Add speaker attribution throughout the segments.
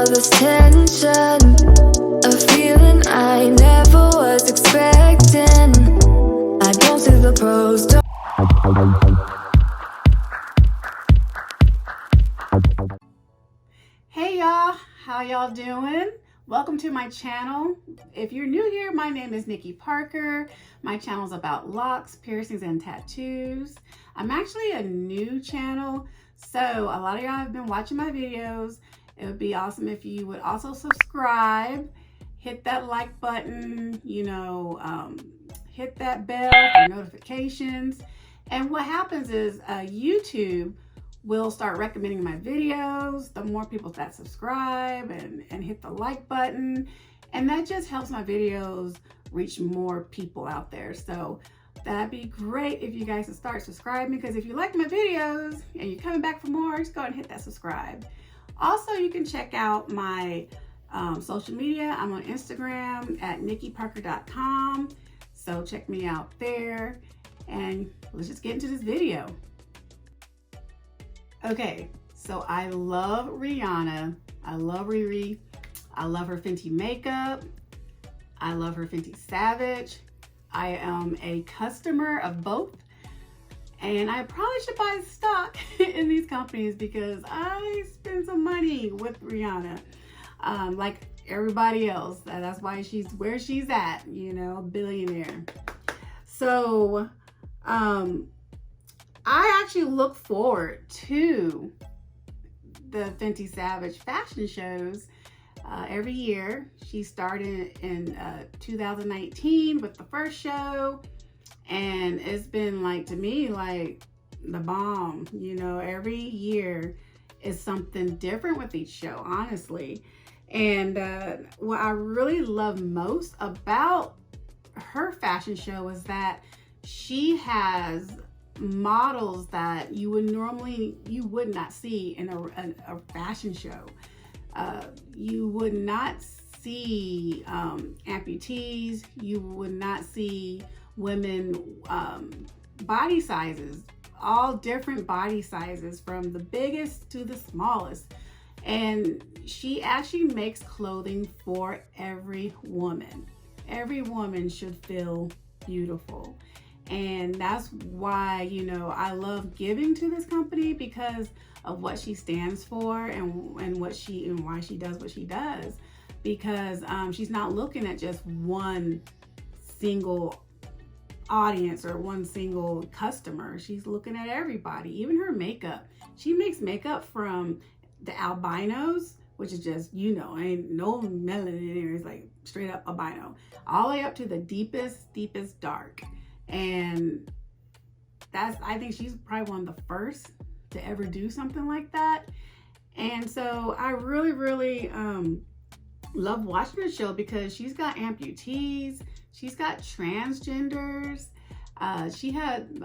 Speaker 1: this tension, a feeling I never was expecting. I don't see the pros.
Speaker 2: Hey y'all, how y'all doing? Welcome to my channel. If you're new here, my name is Nikki Parker. My channel is about locks, piercings, and tattoos. I'm actually a new channel, so a lot of y'all have been watching my videos. It would be awesome if you would also subscribe, hit that like button, hit that bell for notifications. And what happens is YouTube will start recommending my videos, the more people that subscribe and hit the like button. And that just helps my videos reach more people out there. So that'd be great if you guys would start subscribing, because if you like my videos and you're coming back for more, just go ahead and hit that subscribe. Also, you can check out my social media. I'm on Instagram at nikkiparker.com. So check me out there, and let's just get into this video. Okay, so I love Rihanna. I love Riri. I love her Fenty makeup. I love her Fenty Savage. I am a customer of both, and I probably should buy stock in these companies because I spend some money with Rihanna, like everybody else. That's why she's where she's at, billionaire. So, I actually look forward to the Fenty Savage fashion shows every year. She started in 2019 with the first show, and it's been to me like the bomb. Every year is something different with each show, honestly. And what I really love most about her fashion show is that she has models that you would not see in a fashion show. You would not see amputees. You would not see women body sizes, all different body sizes from the biggest to the smallest. And she actually makes clothing for every woman. Every woman should feel beautiful. And that's why, I love giving to this company, because of what she stands for and why she does what she does. Because she's not looking at just one single audience or one single customer. She's looking at everybody, even her makeup. She makes makeup from the albinos, which is just, ain't no melanin in there. It's like straight up albino, all the way up to the deepest dark. And I think she's probably one of the first to ever do something like that. And so I really, really love watching the show, because she's got amputees, she's got transgenders, she had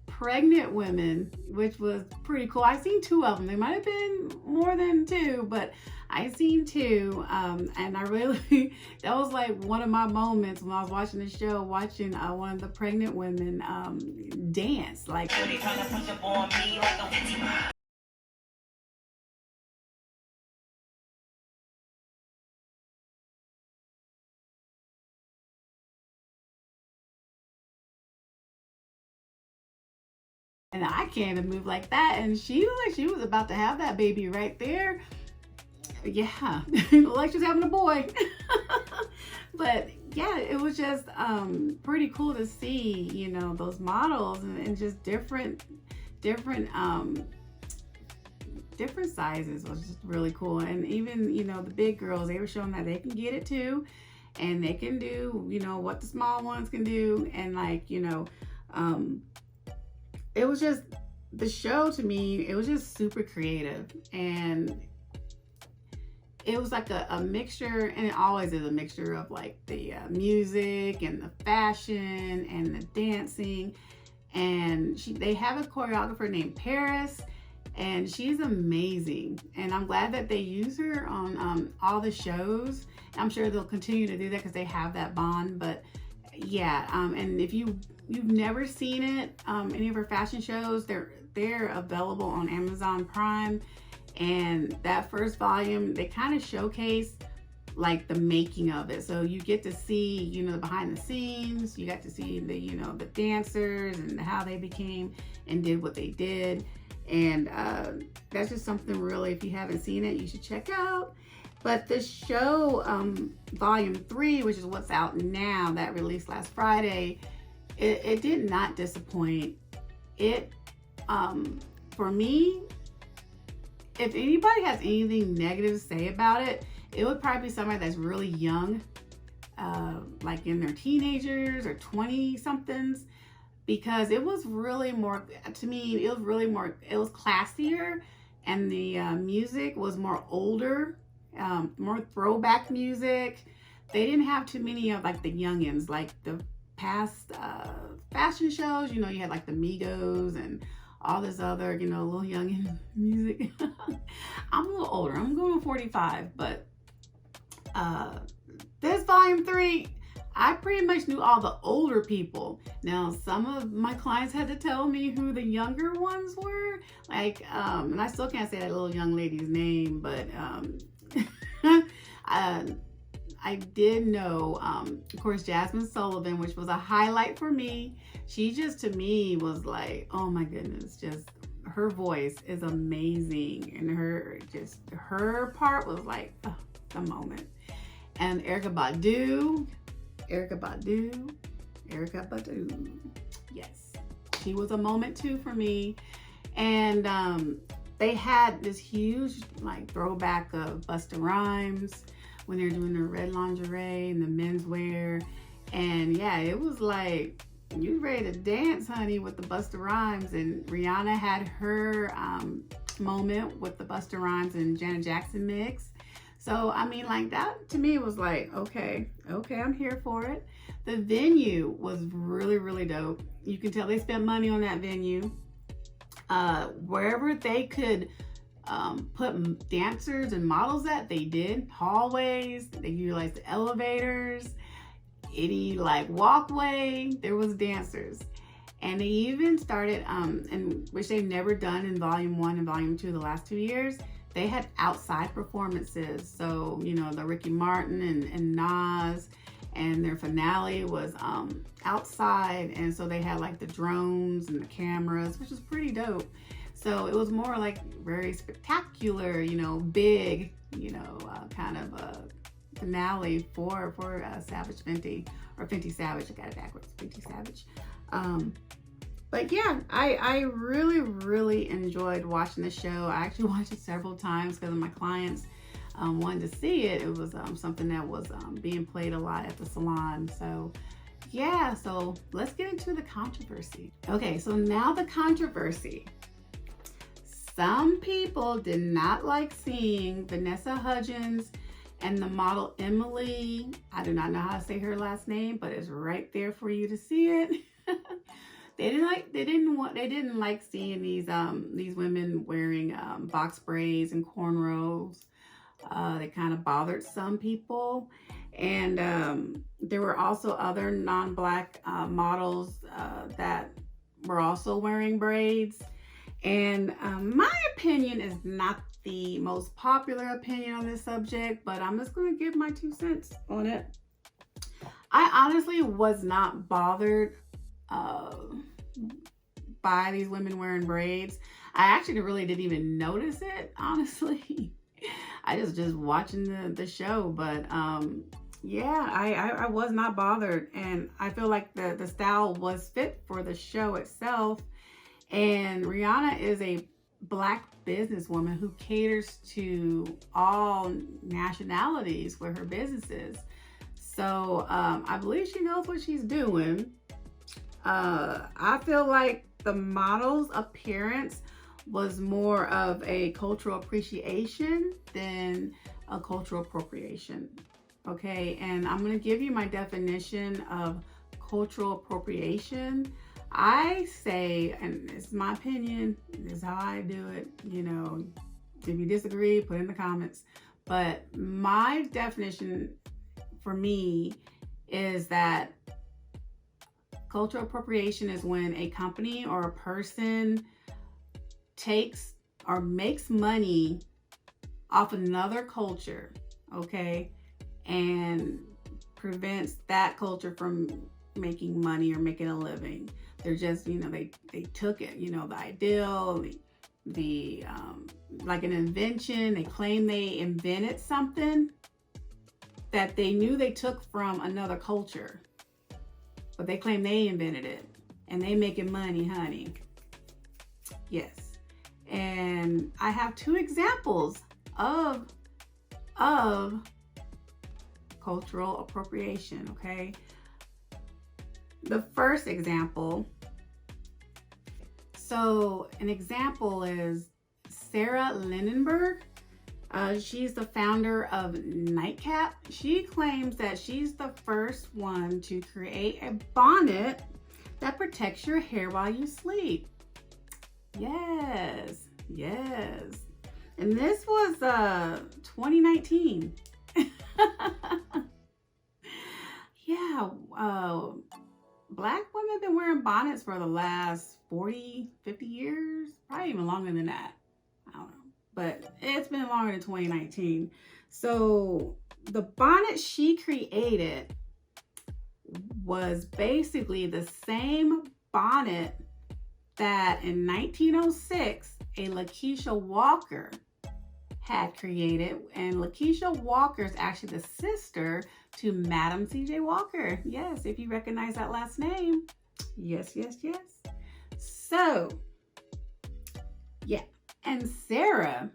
Speaker 2: pregnant women, which was pretty cool. I seen two of them. They might have been more than two, but I seen two, and I really, that was like one of my moments when I was watching the show, watching one of the pregnant women dance. And I can't even move like that. And she looked like she was about to have that baby right there. Yeah, like she's having a boy. But yeah, it was just pretty cool to see, those models and just different sizes was just really cool. And even, the big girls, they were showing that they can get it too. And they can do, what the small ones can do. And it was just, the show to me, it was just super creative. And it was like a mixture, and it always is a mixture of the music and the fashion and the dancing. And they have a choreographer named Paris, and she's amazing. And I'm glad that they use her on all the shows. I'm sure they'll continue to do that because they have that bond. But yeah, and if you've never seen it, any of her fashion shows, they're available on Amazon Prime. And that first volume, they kind of showcase like the making of it. So you get to see, you know, behind the scenes, you got to see the, you know, the dancers and how they became and did what they did. And that's just something really, if you haven't seen it, you should check out. But the show, volume 3, which is what's out now, that released last Friday, it did not disappoint. It, for me, if anybody has anything negative to say about it, it would probably be somebody that's really young, like in their teenagers or 20 somethings, because it was really more, to me, it was really more, it was classier, and the music was more older, more throwback music. They didn't have too many of like the youngins, like the past fashion shows. You know, you had like the Migos and all this other, you know, little youngin music. I'm a little older. I'm going on 45, but this volume 3, I pretty much knew all the older people. Now, some of my clients had to tell me who the younger ones were. Like, and I still can't say that little young lady's name, but I did know, of course, Jasmine Sullivan, which was a highlight for me. She just, to me, was like, oh my goodness, just her voice is amazing. And her part was like, oh, the moment. And Erykah Badu, yes, she was a moment too for me. And they had this huge like throwback of Busta Rhymes when they're doing their red lingerie and the menswear. And yeah, it was like, you ready to dance, honey, with the Busta Rhymes. And Rihanna had her moment with the Busta Rhymes and Janet Jackson mix. So, I mean, like, that to me was like, okay, I'm here for it. The venue was really, really dope. You can tell they spent money on that venue. Wherever they could put dancers and models at, they did. Hallways, they utilized the elevators, any like walkway, there was dancers. And they even started, and which they've never done in volume 1 and volume 2 the last 2 years, they had outside performances. So, you know, the Ricky Martin and Nas, and their finale was outside. And so they had like the drones and the cameras, which was pretty dope. So it was more like very spectacular, you know, big, you know, kind of a finale for Savage Fenty, or Fenty Savage. I got it backwards, Fenty Savage. But yeah, I really, really enjoyed watching the show. I actually watched it several times because my clients wanted to see it. It was something that was being played a lot at the salon. So yeah, so let's get into the controversy. Okay, so now the controversy. Some people did not like seeing Vanessa Hudgens and the model Emily. I do not know how to say her last name, but it's right there for you to see it. They didn't like seeing these women wearing box braids and cornrows. They kind of bothered some people. And there were also other non-black models that were also wearing braids. And my opinion is not the most popular opinion on this subject, but I'm just going to give my 2 cents on it. I honestly was not bothered by these women wearing braids. I actually really didn't even notice it, honestly. I just watching the show, but yeah, I was not bothered, and I feel like the style was fit for the show itself. And Rihanna is a Black businesswoman who caters to all nationalities with her businesses. So I believe she knows what she's doing. I feel like the model's appearance was more of a cultural appreciation than a cultural appropriation. Okay, and I'm going to give you my definition of cultural appropriation. I say, and it's my opinion, this is how I do it, you know, if you disagree, put in the comments. But my definition for me is that cultural appropriation is when a company or a person takes or makes money off another culture, okay, and prevents that culture from making money or making a living. They're just, they took it, the ideal, the like an invention. They claim they invented something that they knew they took from another culture, but they claim they invented it, and they making money, honey. Yes. And I have two examples of cultural appropriation, okay? The first example, so an example is Sarah Lindenberg. She's the founder of Nightcap. She claims that she's the first one to create a bonnet that protects your hair while you sleep. Yes, yes. And this was 2019. Yeah, Black women have been wearing bonnets for the last 40, 50 years, probably even longer than that. I don't know, but it's been longer than 2019. So the bonnet she created was basically the same bonnet that in 1906, a Lakeisha Walker had created. And Lakeisha Walker is actually the sister to Madam C.J. Walker. Yes, if you recognize that last name. Yes, yes, yes. So, yeah. And Sarah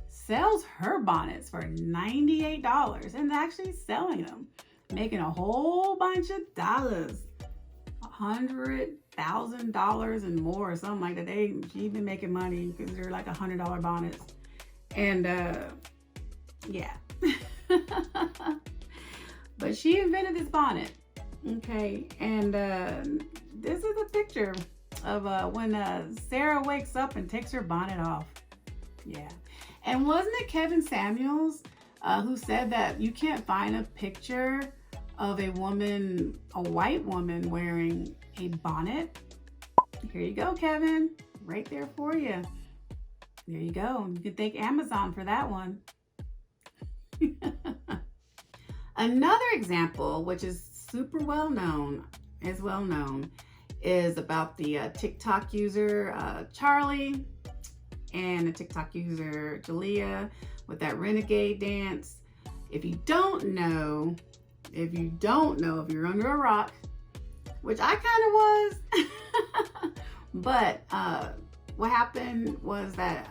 Speaker 2: sells her bonnets for $98 and actually selling them, making a whole bunch of dollars. $100,000 and more, or something like that. She's been making money because they're like $100 bonnets. And yeah. But she invented this bonnet, okay? And this is a picture of when Sarah wakes up and takes her bonnet off. Yeah. And wasn't it Kevin Samuels who said that you can't find a picture of a white woman wearing a bonnet? Here you go, Kevin. Right there for you. There you go. You can thank Amazon for that one. Another example, which is super well known, is about the TikTok user Charlie and the TikTok user Jalea with that renegade dance. If you're under a rock, which I kind of was, but what happened was that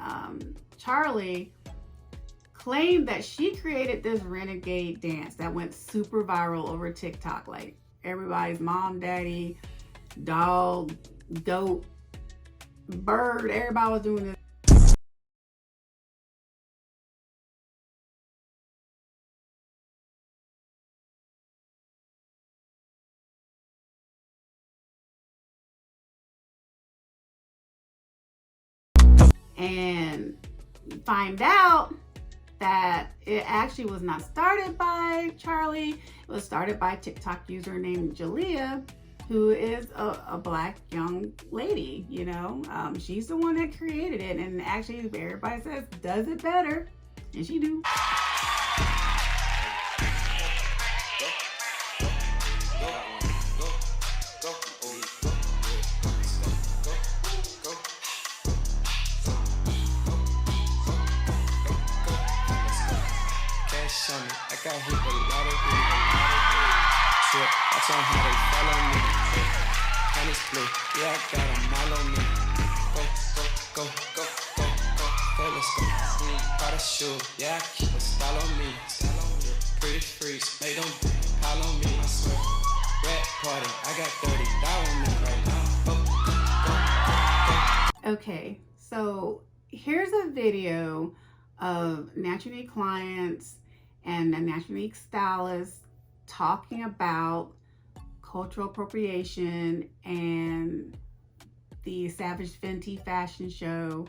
Speaker 2: Charlie claimed that she created this renegade dance that went super viral over TikTok. Like everybody's mom, daddy, dog, goat, bird, everybody was doing this. And find out that it actually was not started by Charlie. It was started by a TikTok user named Jalea, who is a Black young lady, she's the one that created it. And actually everybody says does it better, and she do.
Speaker 3: I got hit with a lot of trip. Watch on how they follow me. Honey split, yeah, I got a mile on me. Go, let's go. Prada shoe, yeah, I keep a style on me. Pretty freaks, they don't pile on me. I swear, red party, I got 30 right now.
Speaker 2: Okay, so here's a video of Natural Unique clients and a Natural Unique stylist talking about cultural appropriation and the Savage Fenty fashion show,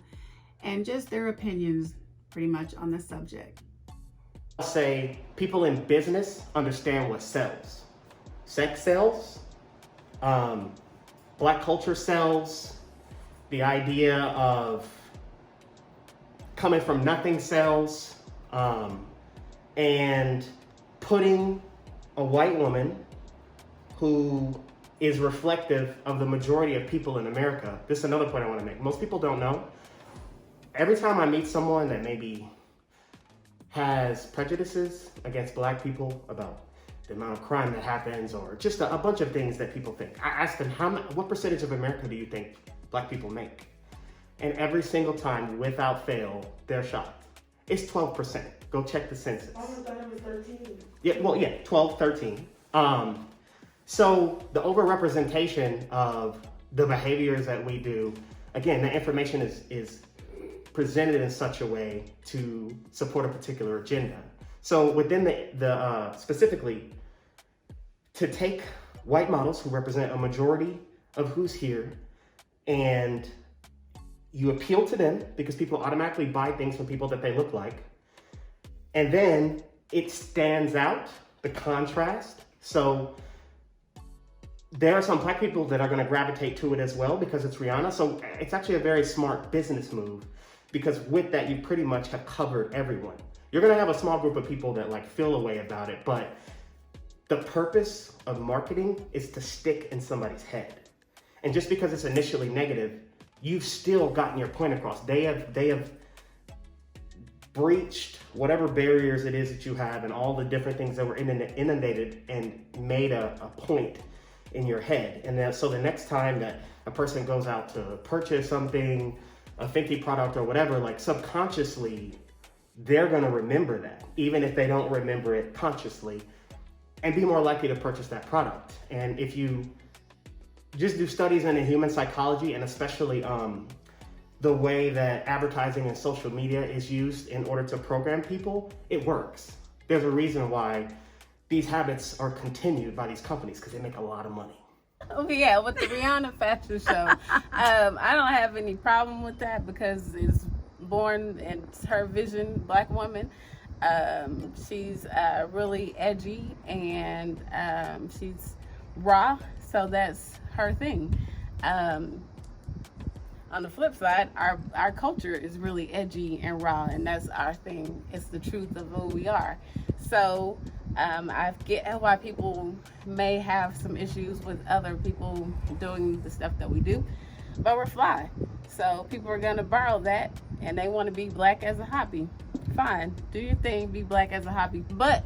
Speaker 2: and just their opinions pretty much on the subject.
Speaker 4: I'll say people in business understand what sells. Sex sells, Black culture sells, the idea of coming from nothing sells, and putting a white woman who is reflective of the majority of people in America. This is another point I want to make. Most people don't know. Every time I meet someone that maybe has prejudices against black people about the amount of crime that happens, or just a bunch of things that people think, I ask them, what percentage of America do you think black people make? And every single time, without fail, they're shocked. It's 12%. Go check the census.
Speaker 5: I thought it was 13.
Speaker 4: Yeah, well, yeah, 12, 13. So the overrepresentation of the behaviors that we do, again, the information is presented in such a way to support a particular agenda. So within the specifically, to take white models who represent a majority of who's here, and you appeal to them because people automatically buy things from people that they look like, and then it stands out, the contrast. So there are some black people that are going to gravitate to it as well because it's Rihanna. So it's actually a very smart business move, because with that, you pretty much have covered everyone. You're going to have a small group of people that like feel a way about it, but the purpose of marketing is to stick in somebody's head. And just because it's initially negative, you've still gotten your point across. They have breached whatever barriers it is that you have and all the different things that were inundated and made a point in your head. And then, so the next time that a person goes out to purchase something, a Fenty product or whatever, like subconsciously, they're gonna remember that, even if they don't remember it consciously, and be more likely to purchase that product. And if you just do studies into human psychology, and especially the way that advertising and social media is used in order to program people, it works. There's a reason why these habits are continued by these companies, because they make a lot of money.
Speaker 6: Oh yeah, with the Rihanna fashion show, I don't have any problem with that because it's born and it's her vision, black woman. She's really edgy and she's raw, so that's her thing. On the flip side, our culture is really edgy and raw, and that's our thing. It's the truth of who we are. So I get why people may have some issues with other people doing the stuff that we do, but we're fly. So people are gonna borrow that, and they want to be black as a hobby. Fine, do your thing, be black as a hobby. But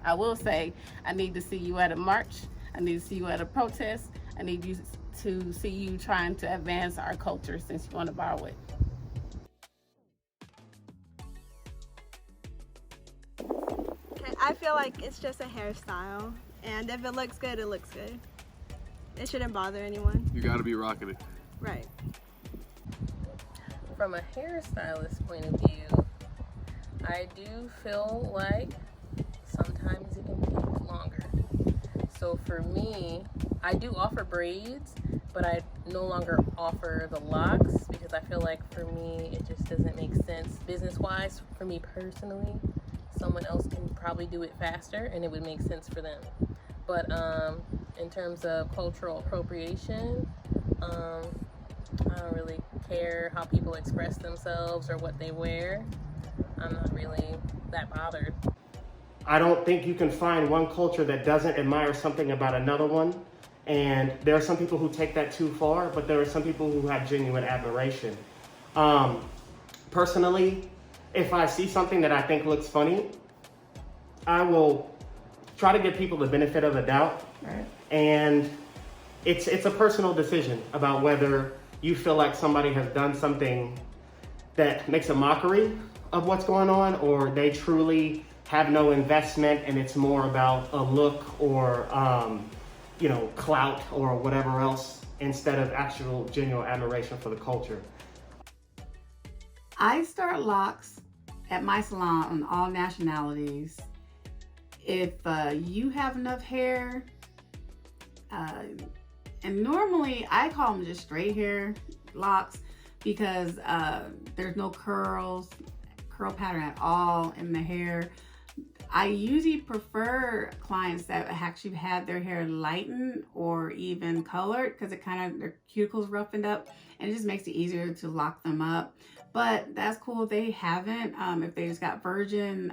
Speaker 6: I will say, I need to see you at a march. I need to see you at a protest. I need you to see you trying to advance our culture since you want to borrow it.
Speaker 7: Okay, I feel like it's just a hairstyle, and if it looks good, it looks good. It shouldn't bother anyone.
Speaker 8: You gotta be rocking it.
Speaker 7: Right.
Speaker 9: From a hairstylist point of view, I do feel like sometimes it can take longer. So for me, I do offer braids, but I no longer offer the locks because I feel like for me, it just doesn't make sense business-wise. For me personally, someone else can probably do it faster and it would make sense for them. But in terms of cultural appropriation, I don't really care how people express themselves or what they wear. I'm not really that bothered.
Speaker 4: I don't think you can find one culture that doesn't admire something about another one. And there are some people who take that too far, but there are some people who have genuine admiration. Personally, if I see something that I think looks funny, I will try to give people the benefit of the doubt. Right. And it's a personal decision about whether you feel like somebody has done something that makes a mockery of what's going on, or they truly have no investment and it's more about a look or clout or whatever else instead of actual genuine admiration for the culture.
Speaker 2: I start locks at my salon on all nationalities. If you have enough hair, and normally I call them just straight hair locks because there's no curl pattern at all in the hair. I usually prefer clients that actually had their hair lightened or even colored because it kind of, their cuticles roughened up, and it just makes it easier to lock them up. but that's cool if they haven't. If they just got virgin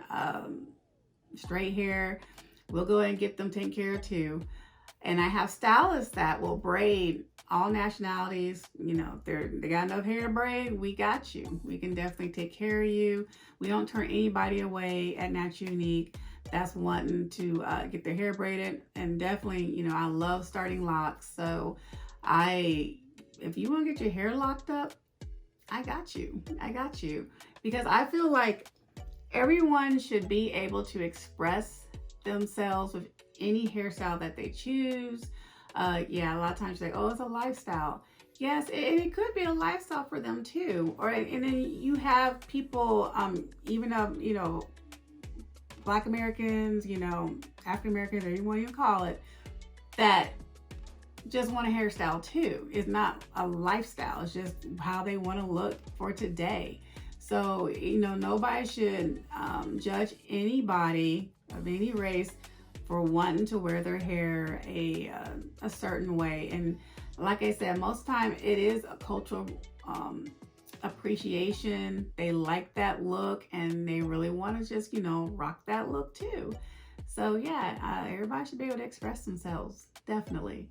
Speaker 2: straight hair, we'll go ahead and get them taken care of too. And I have stylists that will braid all nationalities. You know, if they got enough hair to braid, we got you. We can definitely take care of you. We don't turn anybody away at Natural Unique that's wanting to get their hair braided. And definitely, you know, I love starting locks. So if you want to get your hair locked up, I got you. I got you. Because I feel like everyone should be able to express themselves with any hairstyle that they choose. Yeah, a lot of times you're like, oh, it's a lifestyle. Yes, it could be a lifestyle for them too. And then you have people, even you know, Black Americans, you know, African Americans, whatever you want to call it, that just want a hairstyle too. It's not a lifestyle. It's just how they want to look for today. So, you know, nobody should judge anybody of any race for wanting to wear their hair a certain way. And like I said, most of the time it is a cultural appreciation. They like that look and they really want to just, you know, rock that look too. So yeah, everybody should be able to express themselves, definitely.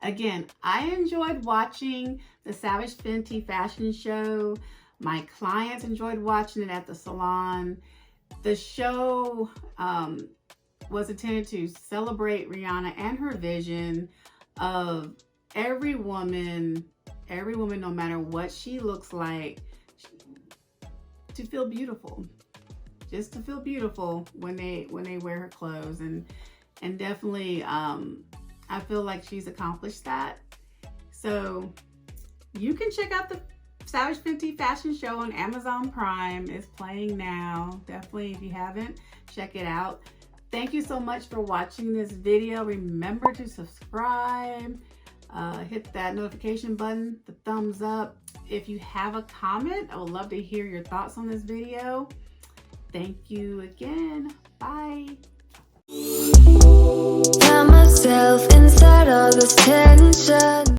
Speaker 2: Again, I enjoyed watching the Savage Fenty fashion show. My clients enjoyed watching it at the salon. The show was intended to celebrate Rihanna and her vision of every woman, no matter what she looks like, to feel beautiful. Just to feel beautiful when they wear her clothes. And definitely, I feel like she's accomplished that. So you can check out the Savage Fenty fashion show on Amazon Prime. It's playing now. Definitely, if you haven't, check it out. Thank you so much for watching this video. Remember to subscribe, hit that notification button, the thumbs up. If you have a comment, I would love to hear your thoughts on this video. Thank you again. Bye.
Speaker 1: Found myself inside all this tension.